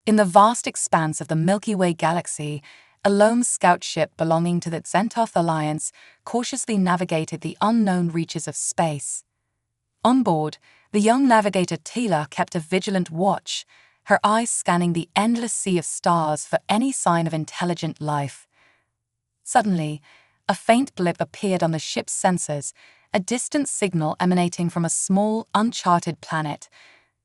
In the vast expanse of the Milky Way galaxy, a lone scout ship belonging to the Xentoth Alliance cautiously navigated the unknown reaches of space. On board, the young navigator Tila kept a vigilant watch, her eyes scanning the endless sea of stars for any sign of intelligent life. Suddenly, a faint blip appeared on the ship's sensors, a distant signal emanating from a small, uncharted planet.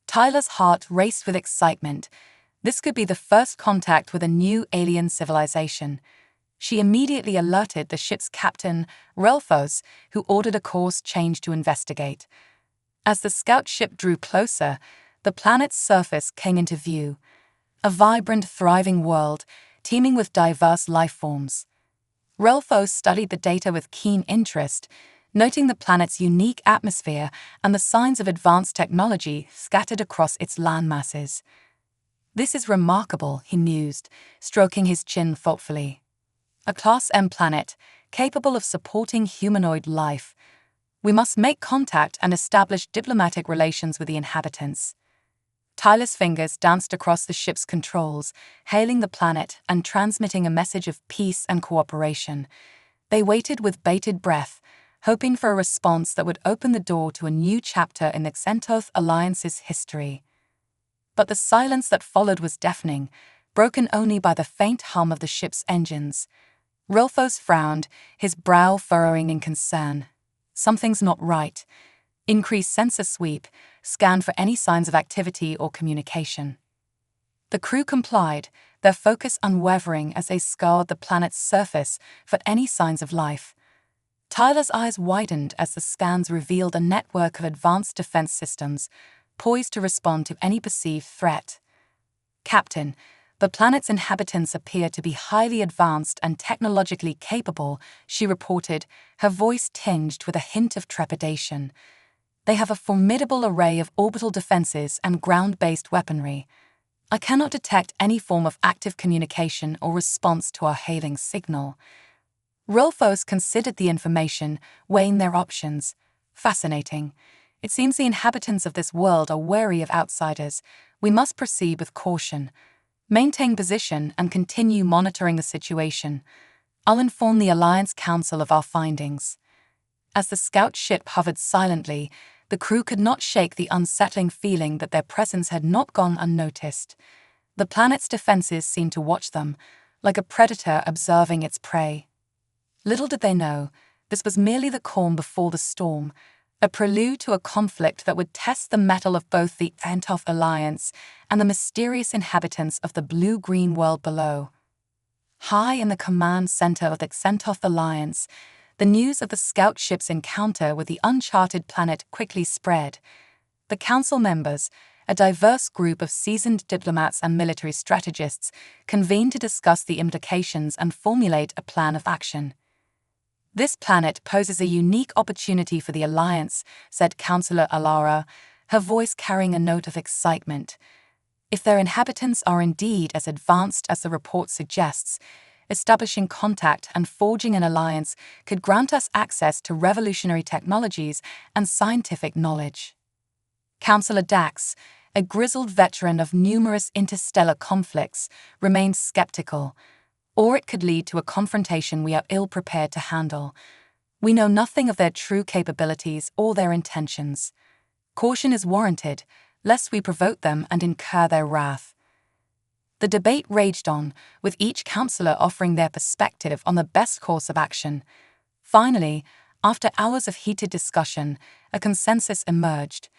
Tyler's heart raced with excitement. This could be the first contact with a new alien civilization. She immediately alerted the ship's captain, Relfos, who ordered a course change to investigate. As the scout ship drew closer, the planet's surface came into view. A vibrant, thriving world, teeming with diverse life forms. Relfos studied the data with keen interest, noting the planet's unique atmosphere and the signs of advanced technology scattered across its landmasses. "This is remarkable," he mused, stroking his chin thoughtfully. "A Class M planet, capable of supporting humanoid life. We must make contact and establish diplomatic relations with the inhabitants." Tyler's fingers danced across the ship's controls, hailing the planet and transmitting a message of peace and cooperation. They waited with bated breath, hoping for a response that would open the door to a new chapter in the Xentoth Alliance's history. But the silence that followed was deafening, broken only by the faint hum of the ship's engines. Relfos frowned, his brow furrowing in concern. Something's not right. Increased sensor sweep, scan for any signs of activity or communication. The crew complied, their focus unwavering as they scoured the planet's surface for any signs of life. Tyler's eyes widened as the scans revealed a network of advanced defense systems, poised to respond to any perceived threat. "Captain, the planet's inhabitants appear to be highly advanced and technologically capable," she reported, her voice tinged with a hint of trepidation. "They have a formidable array of orbital defenses and ground-based weaponry. I cannot detect any form of active communication or response to our hailing signal." Rolfos considered the information, weighing their options. "Fascinating. It seems the inhabitants of this world are wary of outsiders. We must proceed with caution. Maintain position and continue monitoring the situation. I'll inform the Alliance Council of our findings." As the scout ship hovered silently, the crew could not shake the unsettling feeling that their presence had not gone unnoticed. The planet's defenses seemed to watch them, like a predator observing its prey. Little did they know, this was merely the calm before the storm, a prelude to a conflict that would test the mettle of both the Xentoth Alliance and the mysterious inhabitants of the blue-green world below. High in the command center of the Xentoth Alliance, the news of the scout ship's encounter with the uncharted planet quickly spread. The council members, a diverse group of seasoned diplomats and military strategists, convened to discuss the implications and formulate a plan of action. "This planet poses a unique opportunity for the Alliance," said Councillor Alara, her voice carrying a note of excitement. "If their inhabitants are indeed as advanced as the report suggests, establishing contact and forging an alliance could grant us access to revolutionary technologies and scientific knowledge." Councillor Dax, a grizzled veteran of numerous interstellar conflicts, remained skeptical. "Or it could lead to a confrontation we are ill-prepared to handle. We know nothing of their true capabilities or their intentions. Caution is warranted, lest we provoke them and incur their wrath." The debate raged on, with each councillor offering their perspective on the best course of action. Finally, after hours of heated discussion, a consensus emerged.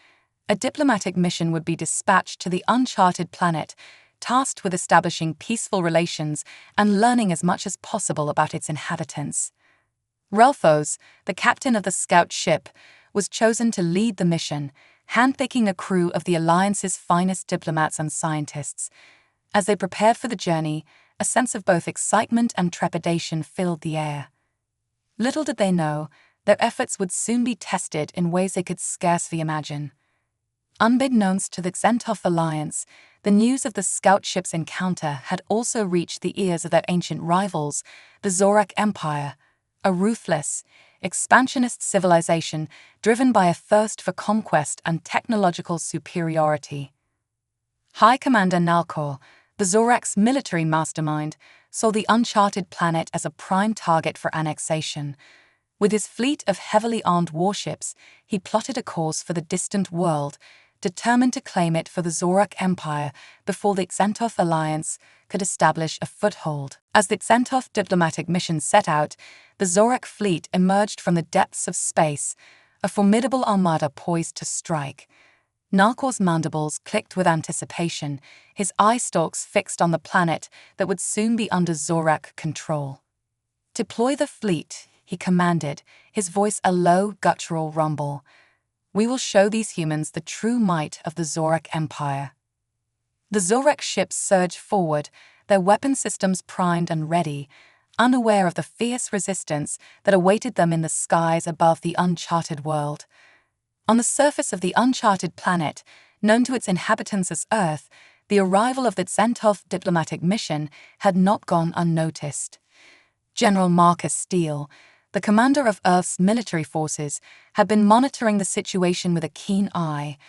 A diplomatic mission would be dispatched to the uncharted planet, tasked with establishing peaceful relations and learning as much as possible about its inhabitants. Relfos, the captain of the scout ship, was chosen to lead the mission, handpicking a crew of the Alliance's finest diplomats and scientists. As they prepared for the journey, a sense of both excitement and trepidation filled the air. Little did they know, their efforts would soon be tested in ways they could scarcely imagine. Unbeknownst to the Xentoth Alliance, the news of the scout ship's encounter had also reached the ears of their ancient rivals, the Zorak Empire, a ruthless, expansionist civilization driven by a thirst for conquest and technological superiority. High Commander Nalkor, The Zorak's military mastermind saw the uncharted planet as a prime target for annexation. With his fleet of heavily armed warships, he plotted a course for the distant world, determined to claim it for the Zorak Empire before the Xentoth Alliance could establish a foothold. As the Xentoth diplomatic mission set out, the Zorak fleet emerged from the depths of space, a formidable armada poised to strike. Nalkor's mandibles clicked with anticipation, his eye stalks fixed on the planet that would soon be under Zorak control. "Deploy the fleet," he commanded, his voice a low, guttural rumble. "We will show these humans the true might of the Zorak Empire." The Zorak ships surged forward, their weapon systems primed and ready, unaware of the fierce resistance that awaited them in the skies above the uncharted world. On the surface of the uncharted planet, known to its inhabitants as Earth, the arrival of the Xentoth diplomatic mission had not gone unnoticed. General Marcus Steele, the commander of Earth's military forces, had been monitoring the situation with a keen eye,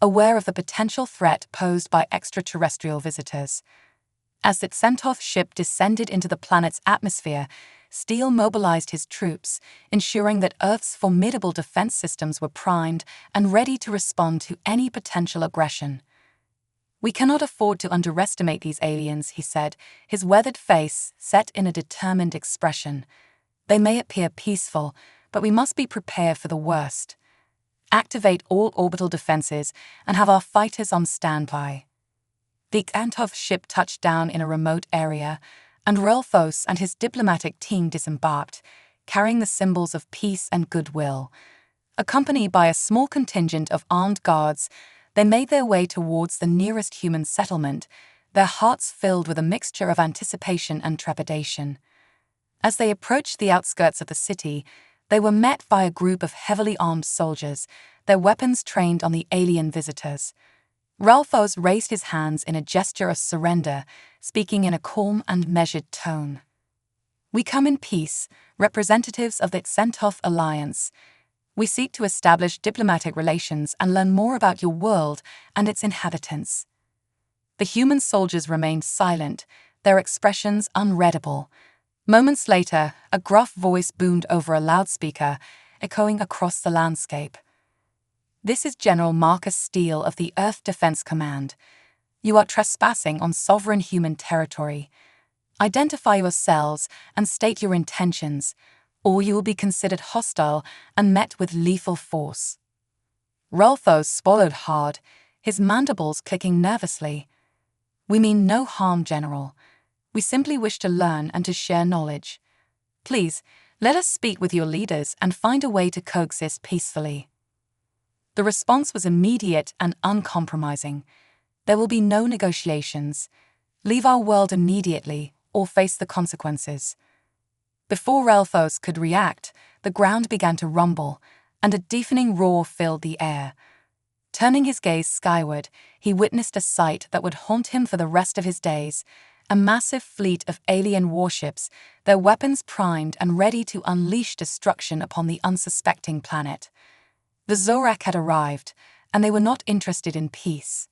aware of the potential threat posed by extraterrestrial visitors. As the Xentoth ship descended into the planet's atmosphere, Steele mobilized his troops, ensuring that Earth's formidable defense systems were primed and ready to respond to any potential aggression. "We cannot afford to underestimate these aliens," he said, his weathered face set in a determined expression. "They may appear peaceful, but we must be prepared for the worst. Activate all orbital defenses and have our fighters on standby." The Xentoth ship touched down in a remote area, and Relphos and his diplomatic team disembarked, carrying the symbols of peace and goodwill. Accompanied by a small contingent of armed guards, they made their way towards the nearest human settlement, their hearts filled with a mixture of anticipation and trepidation. As they approached the outskirts of the city, they were met by a group of heavily armed soldiers, their weapons trained on the alien visitors. Relphos raised his hands in a gesture of surrender, speaking in a calm and measured tone. "We come in peace, representatives of the Xentoth Alliance. We seek to establish diplomatic relations and learn more about your world and its inhabitants." The human soldiers remained silent, their expressions unreadable. Moments later, a gruff voice boomed over a loudspeaker, echoing across the landscape. "This is General Marcus Steele of the Earth Defense Command. You are trespassing on sovereign human territory. Identify yourselves and state your intentions, or you will be considered hostile and met with lethal force." Relphos swallowed hard, his mandibles clicking nervously. "We mean no harm, General. We simply wish to learn and to share knowledge. Please, let us speak with your leaders and find a way to coexist peacefully." The response was immediate and uncompromising. "There will be no negotiations. Leave our world immediately or face the consequences." Before Relphos could react, the ground began to rumble, and a deafening roar filled the air. Turning his gaze skyward, he witnessed a sight that would haunt him for the rest of his days: a massive fleet of alien warships, their weapons primed and ready to unleash destruction upon the unsuspecting planet. The Zorak had arrived, and they were not interested in peace.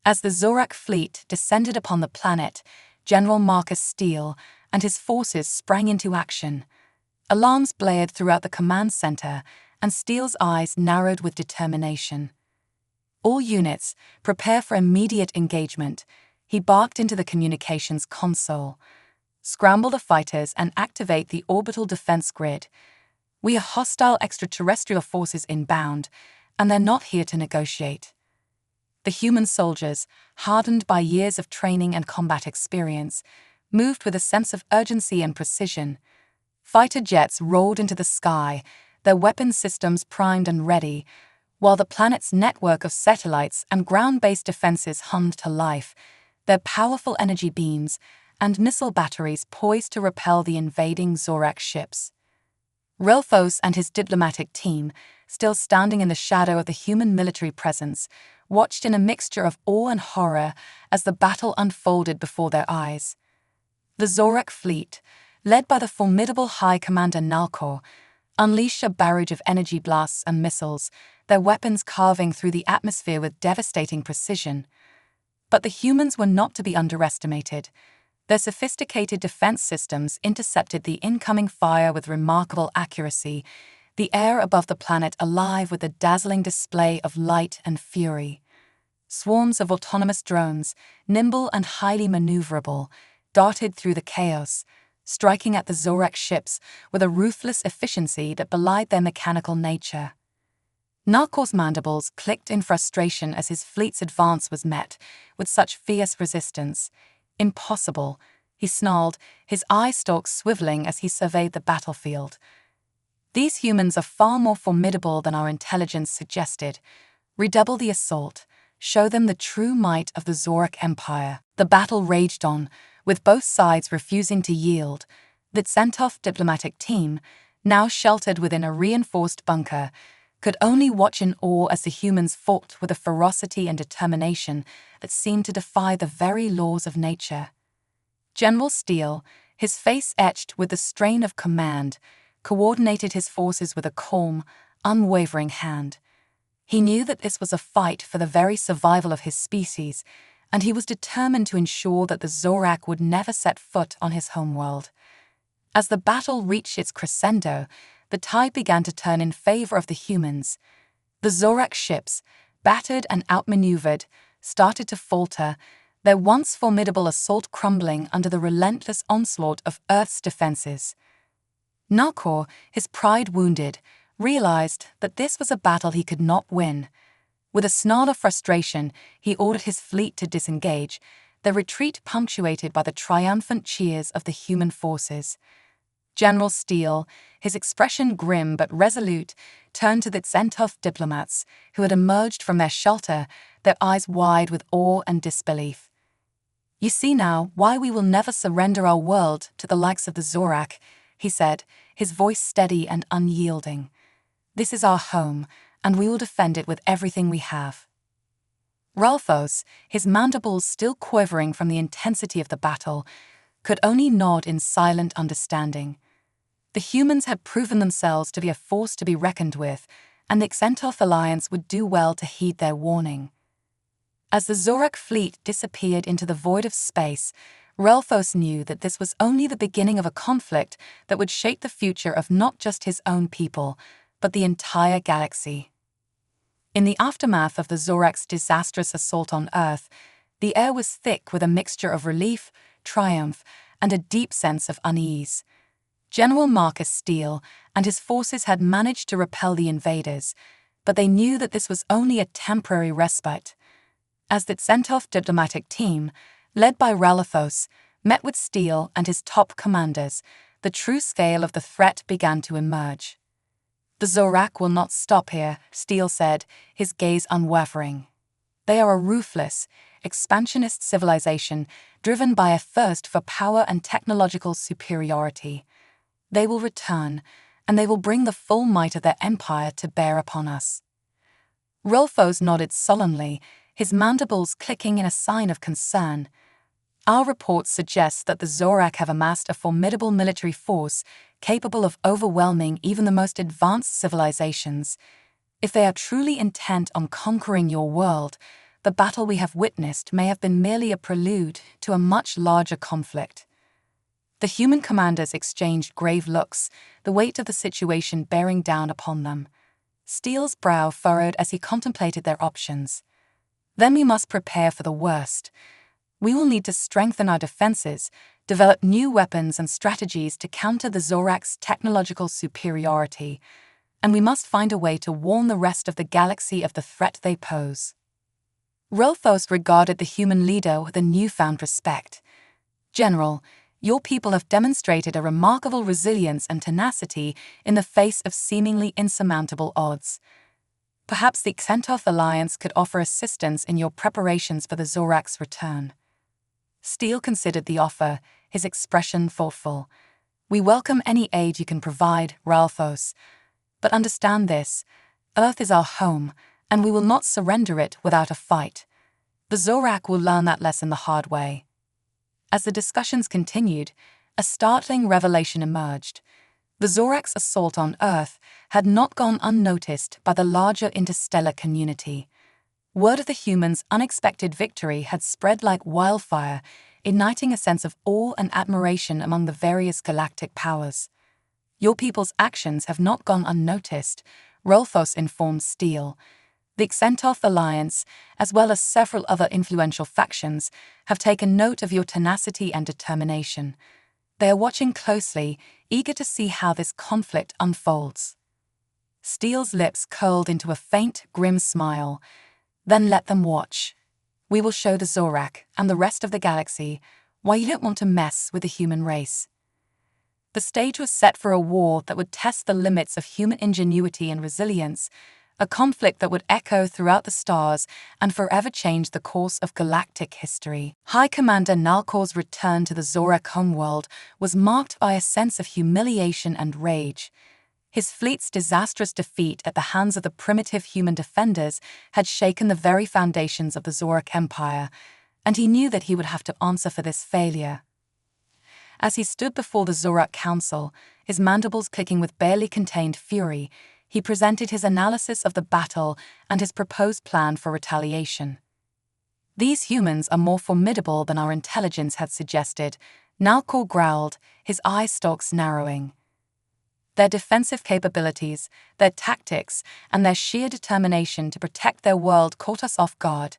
As the Zorak fleet descended upon the planet, General Marcus Steele and his forces sprang into action. Alarms blared throughout the command center, and Steele's eyes narrowed with determination. "All units, prepare for immediate engagement," he barked into the communications console. "Scramble the fighters and activate the orbital defense grid. We are hostile extraterrestrial forces inbound, and they're not here to negotiate." The human soldiers, hardened by years of training and combat experience, moved with a sense of urgency and precision. Fighter jets roared into the sky, their weapon systems primed and ready, while the planet's network of satellites and ground-based defenses hummed to life, their powerful energy beams and missile batteries poised to repel the invading Zorak ships. Relphos and his diplomatic team, still standing in the shadow of the human military presence, watched in a mixture of awe and horror as the battle unfolded before their eyes. The Zorak fleet, led by the formidable High Commander Nalkor, unleashed a barrage of energy blasts and missiles, their weapons carving through the atmosphere with devastating precision. But the humans were not to be underestimated. Their sophisticated defense systems intercepted the incoming fire with remarkable accuracy, the air above the planet alive with a dazzling display of light and fury. Swarms of autonomous drones, nimble and highly maneuverable, darted through the chaos, striking at the Zorak ships with a ruthless efficiency that belied their mechanical nature. Narkor's mandibles clicked in frustration as his fleet's advance was met with such fierce resistance. Impossible, he snarled, his eye stalks swiveling as he surveyed the battlefield. These humans are far more formidable than our intelligence suggested. Redouble the assault. Show them the true might of the Zorak Empire. The battle raged on, with both sides refusing to yield. The Tsentov diplomatic team, now sheltered within a reinforced bunker, could only watch in awe as the humans fought with a ferocity and determination that seemed to defy the very laws of nature. General Steele, his face etched with the strain of command, coordinated his forces with a calm, unwavering hand. He knew that this was a fight for the very survival of his species, and he was determined to ensure that the Zorak would never set foot on his homeworld. As the battle reached its crescendo, the tide began to turn in favor of the humans. The Zorak ships, battered and outmaneuvered, started to falter, their once formidable assault crumbling under the relentless onslaught of Earth's defenses. Narkor, his pride wounded, realized that this was a battle he could not win. With a snarl of frustration, he ordered his fleet to disengage, their retreat punctuated by the triumphant cheers of the human forces. General Steele, his expression grim but resolute, turned to the Tsentov diplomats who had emerged from their shelter, their eyes wide with awe and disbelief. "You see now why we will never surrender our world to the likes of the Zorak," he said, his voice steady and unyielding. "This is our home, and we will defend it with everything we have." Ralphos, his mandibles still quivering from the intensity of the battle, could only nod in silent understanding. The humans had proven themselves to be a force to be reckoned with, and the Tsentov alliance would do well to heed their warning. As the Zorak fleet disappeared into the void of space, Ralphos knew that this was only the beginning of a conflict that would shape the future of not just his own people, but the entire galaxy. In the aftermath of the Zorak's disastrous assault on Earth, the air was thick with a mixture of relief, triumph, and a deep sense of unease. General Marcus Steele and his forces had managed to repel the invaders, but they knew that this was only a temporary respite. As the Tsentov diplomatic team, led by Ralphos, met with Steele and his top commanders, the true scale of the threat began to emerge. "The Zorak will not stop here," Steele said, his gaze unwavering. "They are a ruthless, expansionist civilization driven by a thirst for power and technological superiority. They will return, and they will bring the full might of their empire to bear upon us." Rolfos nodded sullenly, his mandibles clicking in a sign of concern. "Our reports suggest that the Zorak have amassed a formidable military force capable of overwhelming even the most advanced civilizations. If they are truly intent on conquering your world, the battle we have witnessed may have been merely a prelude to a much larger conflict." The human commanders exchanged grave looks, the weight of the situation bearing down upon them. Steele's brow furrowed as he contemplated their options. "Then we must prepare for the worst. We will need to strengthen our defenses, develop new weapons and strategies to counter the Zorak's technological superiority, and we must find a way to warn the rest of the galaxy of the threat they pose." Rolfos regarded the human leader with a newfound respect. "General, your people have demonstrated a remarkable resilience and tenacity in the face of seemingly insurmountable odds. Perhaps the Tsentov alliance could offer assistance in your preparations for the Zorak's return." Steele considered the offer, his expression thoughtful. "We welcome any aid you can provide, Ralphos. But understand this, Earth is our home, and we will not surrender it without a fight. The Zorak will learn that lesson the hard way." As the discussions continued, a startling revelation emerged. The Zorak's assault on Earth had not gone unnoticed by the larger interstellar community. Word of the humans' unexpected victory had spread like wildfire, igniting a sense of awe and admiration among the various galactic powers. Your people's actions have not gone unnoticed, Rolfos informed Steele. The Xentoth Alliance, as well as several other influential factions, have taken note of your tenacity and determination. They are watching closely, eager to see how this conflict unfolds. Steele's lips curled into a faint, grim smile. Then let them watch. We will show the Zorak and the rest of the galaxy why you don't want to mess with the human race. The stage was set for a war that would test the limits of human ingenuity and resilience, a conflict that would echo throughout the stars and forever change the course of galactic history. High Commander Nalkor's return to the Zorak homeworld was marked by a sense of humiliation and rage. His fleet's disastrous defeat at the hands of the primitive human defenders had shaken the very foundations of the Zorak Empire, and he knew that he would have to answer for this failure. As he stood before the Zorak Council, his mandibles clicking with barely contained fury, he presented his analysis of the battle and his proposed plan for retaliation. These humans are more formidable than our intelligence had suggested, Nalkor growled, his eye stalks narrowing. Their defensive capabilities, their tactics, and their sheer determination to protect their world caught us off guard.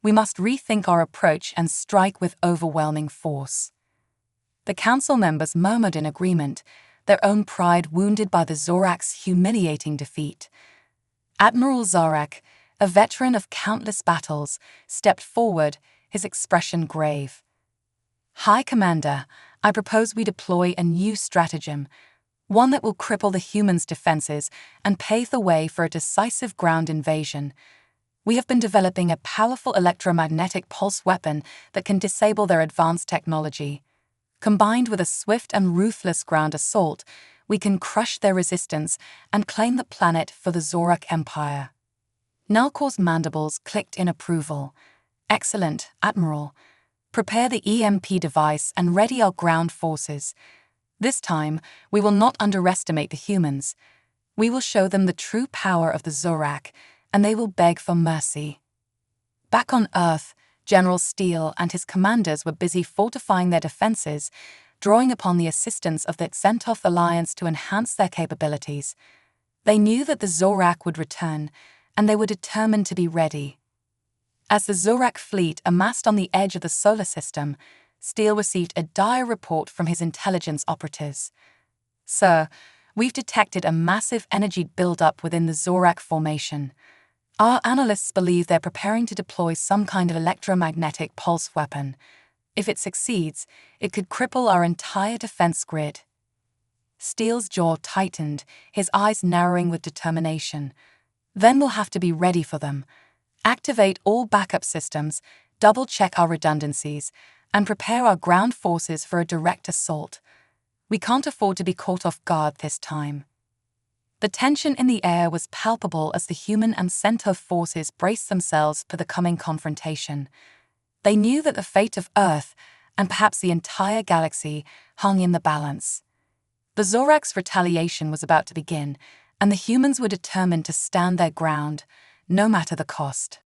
We must rethink our approach and strike with overwhelming force. The council members murmured in agreement, their own pride wounded by the Zorak's humiliating defeat. Admiral Zarak, a veteran of countless battles, stepped forward, his expression grave. High Commander, I propose we deploy a new stratagem, one that will cripple the humans' defenses and pave the way for a decisive ground invasion. We have been developing a powerful electromagnetic pulse weapon that can disable their advanced technology. Combined with a swift and ruthless ground assault, we can crush their resistance and claim the planet for the Zorak Empire. Nalkor's mandibles clicked in approval. Excellent, Admiral. Prepare the EMP device and ready our ground forces. This time, we will not underestimate the humans. We will show them the true power of the Zorak, and they will beg for mercy. Back on Earth, General Steele and his commanders were busy fortifying their defenses, drawing upon the assistance of the Xentoth Alliance to enhance their capabilities. They knew that the Zorak would return, and they were determined to be ready. As the Zorak fleet amassed on the edge of the solar system, Steele received a dire report from his intelligence operatives. Sir, we've detected a massive energy buildup within the Zorak formation. Our analysts believe they're preparing to deploy some kind of electromagnetic pulse weapon. If it succeeds, it could cripple our entire defense grid. Steele's jaw tightened, his eyes narrowing with determination. Then we'll have to be ready for them. Activate all backup systems, double-check our redundancies, and prepare our ground forces for a direct assault. We can't afford to be caught off guard this time. The tension in the air was palpable as the human and Xentoth forces braced themselves for the coming confrontation. They knew that the fate of Earth, and perhaps the entire galaxy, hung in the balance. The Zorak's retaliation was about to begin, and the humans were determined to stand their ground, no matter the cost.